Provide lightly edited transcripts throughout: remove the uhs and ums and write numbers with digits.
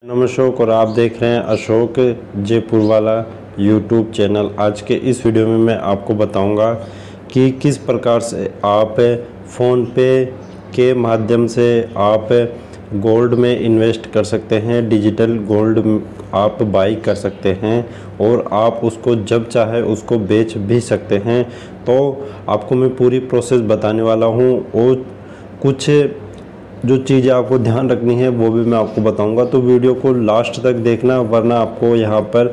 नमस्कार और आप देख रहे हैं अशोक जयपुर वाला यूट्यूब चैनल। आज के इस वीडियो में मैं आपको बताऊंगा कि किस प्रकार से आप फ़ोन पे के माध्यम से आप गोल्ड में इन्वेस्ट कर सकते हैं, डिजिटल गोल्ड आप बाई कर सकते हैं और आप उसको जब चाहे उसको बेच भी सकते हैं। तो आपको मैं पूरी प्रोसेस बताने वाला हूँ और कुछ जो चीज़ें आपको ध्यान रखनी है वो भी मैं आपको बताऊंगा। तो वीडियो को लास्ट तक देखना, वरना आपको यहाँ पर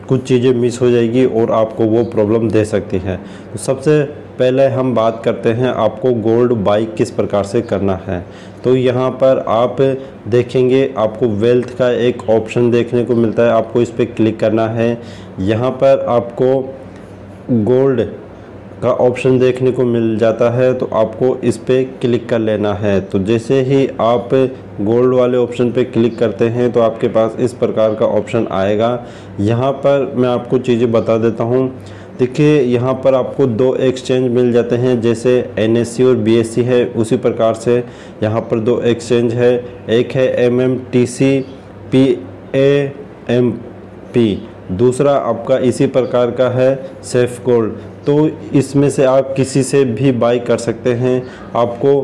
कुछ चीज़ें मिस हो जाएगी और आपको वो प्रॉब्लम दे सकती है। तो सबसे पहले हम बात करते हैं आपको गोल्ड बाई किस प्रकार से करना है। तो यहाँ पर आप देखेंगे आपको वेल्थ का एक ऑप्शन देखने को मिलता है, आपको इस पर क्लिक करना है। यहाँ पर आपको गोल्ड का ऑप्शन देखने को मिल जाता है, तो आपको इस पे क्लिक कर लेना है। तो जैसे ही आप गोल्ड वाले ऑप्शन पे क्लिक करते हैं तो आपके पास इस प्रकार का ऑप्शन आएगा। यहाँ पर मैं आपको चीज़ें बता देता हूँ। देखिए यहाँ पर आपको दो एक्सचेंज मिल जाते हैं, जैसे NSE और BSE है, उसी प्रकार से यहाँ पर दो एक्सचेंज है। एक है MMTC PAMP, दूसरा आपका इसी प्रकार का है सेफ गोल्ड। तो इसमें से आप किसी से भी बाई कर सकते हैं। आपको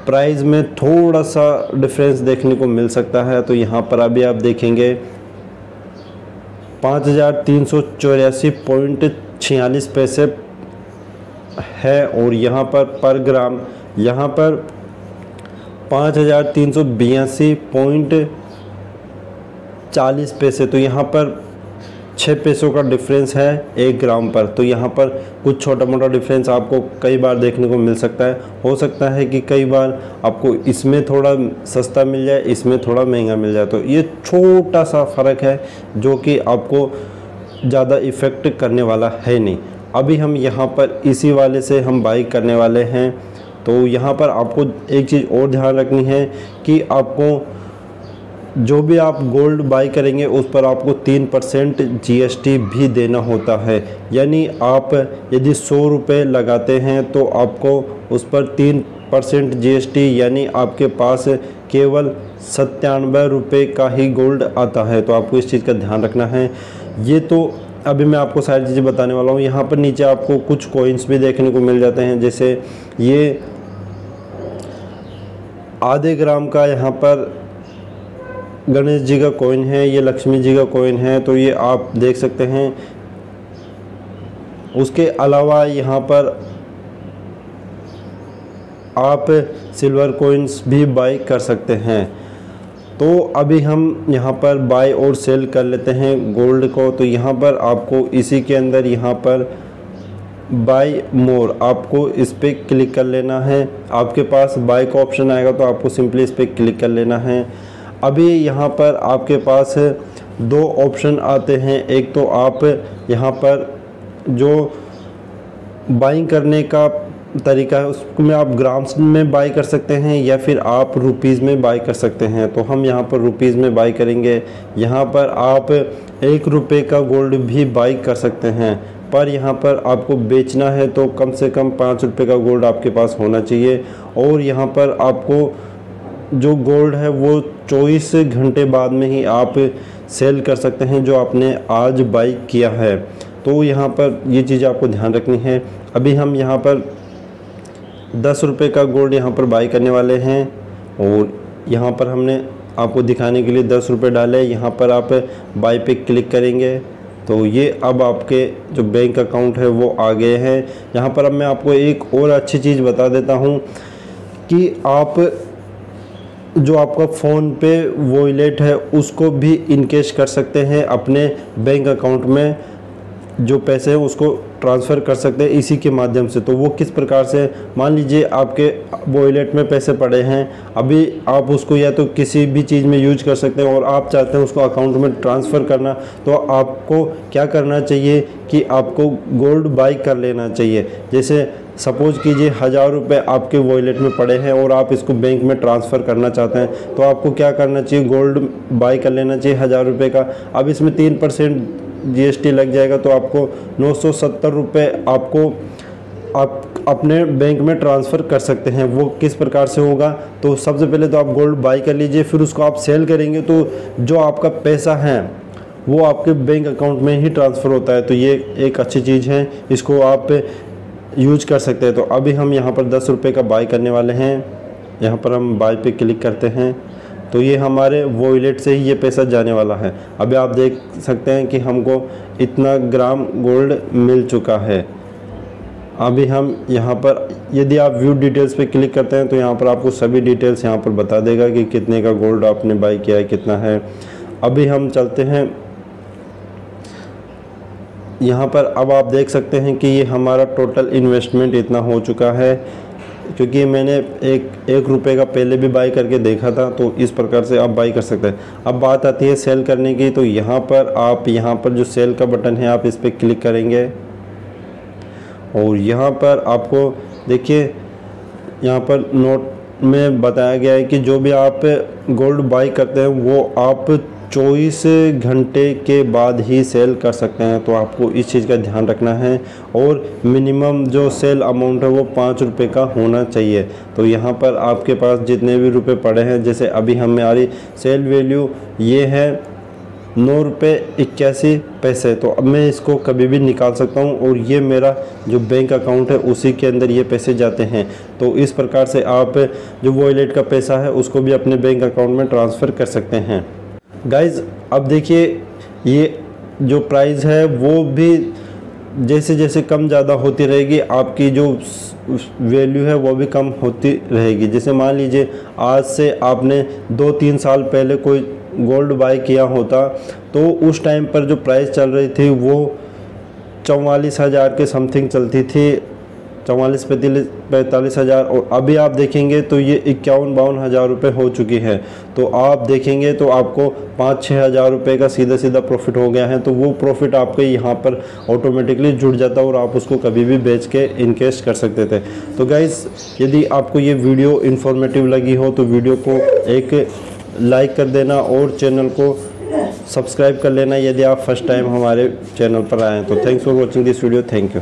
प्राइस में थोड़ा सा डिफरेंस देखने को मिल सकता है। तो यहाँ पर अभी आप देखेंगे 5384.46 पैसे है और यहाँ पर ग्राम यहाँ पर 5382.40 पैसे। तो यहाँ पर 6 पैसों का डिफरेंस है 1 ग्राम पर। तो यहाँ पर कुछ छोटा मोटा डिफरेंस आपको कई बार देखने को मिल सकता है। हो सकता है कि कई बार आपको इसमें थोड़ा सस्ता मिल जाए, इसमें थोड़ा महंगा मिल जाए। तो ये छोटा सा फ़र्क है जो कि आपको ज़्यादा इफ़ेक्ट करने वाला है नहीं। अभी हम यहाँ पर इसी वाले से हम बाई करने वाले हैं। तो यहाँ पर आपको एक चीज़ और ध्यान रखनी है कि आपको जो भी आप गोल्ड बाई करेंगे उस पर आपको 3% GST भी देना होता है। यानी आप यदि 100 रुपये लगाते हैं तो आपको उस पर 3% GST, यानी आपके पास केवल 97 रुपये का ही गोल्ड आता है। तो आपको इस चीज़ का ध्यान रखना है। ये तो अभी मैं आपको सारी चीज़ें बताने वाला हूँ। यहाँ पर नीचे आपको कुछ कॉइन्स भी देखने को मिल जाते हैं, जैसे ये आधे ग्राम का यहाँ पर गणेश जी का कॉइन है, ये लक्ष्मी जी का कॉइन है। तो ये आप देख सकते हैं। उसके अलावा यहाँ पर आप सिल्वर कॉइन्स भी बाई कर सकते हैं। तो अभी हम यहाँ पर बाई और सेल कर लेते हैं गोल्ड को। तो यहाँ पर आपको इसी के अंदर यहाँ पर बाई मोर, आपको इस पर क्लिक कर लेना है। आपके पास बाई का ऑप्शन आएगा तो आपको सिंपली इस पर क्लिक कर लेना है। अभी यहाँ पर आपके पास दो ऑप्शन आते हैं। एक तो आप यहाँ पर जो बाइंग करने का तरीका है उसमें आप ग्राम्स में बाई कर सकते हैं या फिर आप रुपीज़ में बाई कर सकते हैं। तो हम यहाँ पर रुपीज़ में बाई करेंगे। यहाँ पर आप 1 रुपये का गोल्ड भी बाई कर सकते हैं, पर यहाँ पर आपको बेचना है तो कम से कम 5 रुपये का गोल्ड आपके पास होना चाहिए। और यहाँ पर आपको जो गोल्ड है वो 24 घंटे बाद में ही आप सेल कर सकते हैं जो आपने आज बाई किया है। तो यहाँ पर ये चीज़ आपको ध्यान रखनी है। अभी हम यहाँ पर 10 रुपये का गोल्ड यहाँ पर बाई करने वाले हैं और यहाँ पर हमने आपको दिखाने के लिए 10 रुपये डाले। यहाँ पर आप बाई पे क्लिक करेंगे तो ये अब आपके जो बैंक अकाउंट है वो आ गए हैं। यहाँ पर अब मैं आपको एक और अच्छी चीज़ बता देता हूँ कि आप जो आपका फ़ोन पे वॉलेट है उसको भी इनकेश कर सकते हैं अपने बैंक अकाउंट में। जो पैसे हैं उसको ट्रांसफ़र कर सकते हैं इसी के माध्यम से। तो वो किस प्रकार से, मान लीजिए आपके वॉलेट में पैसे पड़े हैं, अभी आप उसको या तो किसी भी चीज़ में यूज कर सकते हैं और आप चाहते हैं उसको अकाउंट में ट्रांसफ़र करना, तो आपको क्या करना चाहिए कि आपको गोल्ड बाई कर लेना चाहिए। जैसे सपोज़ कीजिए 1000 रुपये आपके वॉलेट में पड़े हैं और आप इसको बैंक में ट्रांसफ़र करना चाहते हैं, तो आपको क्या करना चाहिए, गोल्ड बाई कर लेना चाहिए 1000 रुपये का। अब इसमें 3% GST लग जाएगा तो आपको 970 रुपये आपको आप अपने बैंक में ट्रांसफ़र कर सकते हैं। वो किस प्रकार से होगा, तो सबसे पहले तो आप गोल्ड बाई कर लीजिए, फिर उसको आप सेल करेंगे तो जो आपका पैसा है वो आपके बैंक अकाउंट में ही ट्रांसफ़र होता है। तो ये एक अच्छी चीज़ है, इसको आप यूज कर सकते हैं। तो अभी हम यहाँ पर 10 रुपये का बाई करने वाले हैं। यहाँ पर हम बाई पे क्लिक करते हैं तो ये हमारे वॉलेट से ही ये पैसा जाने वाला है। अभी आप देख सकते हैं कि हमको इतना ग्राम गोल्ड मिल चुका है। अभी हम यहाँ पर यदि आप व्यू डिटेल्स पे क्लिक करते हैं तो यहाँ पर आपको सभी डिटेल्स यहाँ पर बता देगा कि कितने का गोल्ड आपने बाई किया है, कितना है। अभी हम चलते हैं यहाँ पर। अब आप देख सकते हैं कि ये हमारा टोटल इन्वेस्टमेंट इतना हो चुका है, क्योंकि मैंने एक रुपये का पहले भी बाई करके देखा था। तो इस प्रकार से आप बाई कर सकते हैं। अब बात आती है सेल करने की, तो यहाँ पर जो सेल का बटन है आप इस पर क्लिक करेंगे और यहाँ पर आपको देखिए यहाँ पर नोट में बताया गया है कि जो भी आप गोल्ड बाई करते हैं वो आप 24 घंटे के बाद ही सेल कर सकते हैं। तो आपको इस चीज़ का ध्यान रखना है और मिनिमम जो सेल अमाउंट है वो 5 रुपये का होना चाहिए। तो यहाँ पर आपके पास जितने भी रुपए पड़े हैं, जैसे अभी हमारी सेल वैल्यू ये है 9 रुपये 81 पैसे, तो अब मैं इसको कभी भी निकाल सकता हूँ और ये मेरा जो बैंक अकाउंट है उसी के अंदर ये पैसे जाते हैं। तो इस प्रकार से आप जो वॉलेट का पैसा है उसको भी अपने बैंक अकाउंट में ट्रांसफ़र कर सकते हैं। गाइज़ अब देखिए ये जो प्राइस है वो भी जैसे जैसे कम ज़्यादा होती रहेगी, आपकी जो वैल्यू है वो भी कम होती रहेगी। जैसे मान लीजिए आज से आपने 2-3 साल पहले कोई गोल्ड बाई किया होता तो उस टाइम पर जो प्राइस चल रही थी वो 44,000 के समथिंग चलती थी, 44-45,000, और अभी आप देखेंगे तो ये 51-52 हज़ार रुपये हो चुकी है। तो आप देखेंगे तो आपको 5-6 हज़ार रुपये का सीधा सीधा प्रॉफिट हो गया है। तो वो प्रॉफिट आपके यहाँ पर ऑटोमेटिकली जुड़ जाता है और आप उसको कभी भी बेच के इनकेस्ट कर सकते थे। तो गाइज़ यदि आपको ये वीडियो इन्फॉर्मेटिव लगी हो तो वीडियो को एक लाइक कर देना और चैनल को सब्सक्राइब कर लेना यदि आप फर्स्ट टाइम हमारे चैनल पर आए हैं। तो thanks for watching this video. Thank you.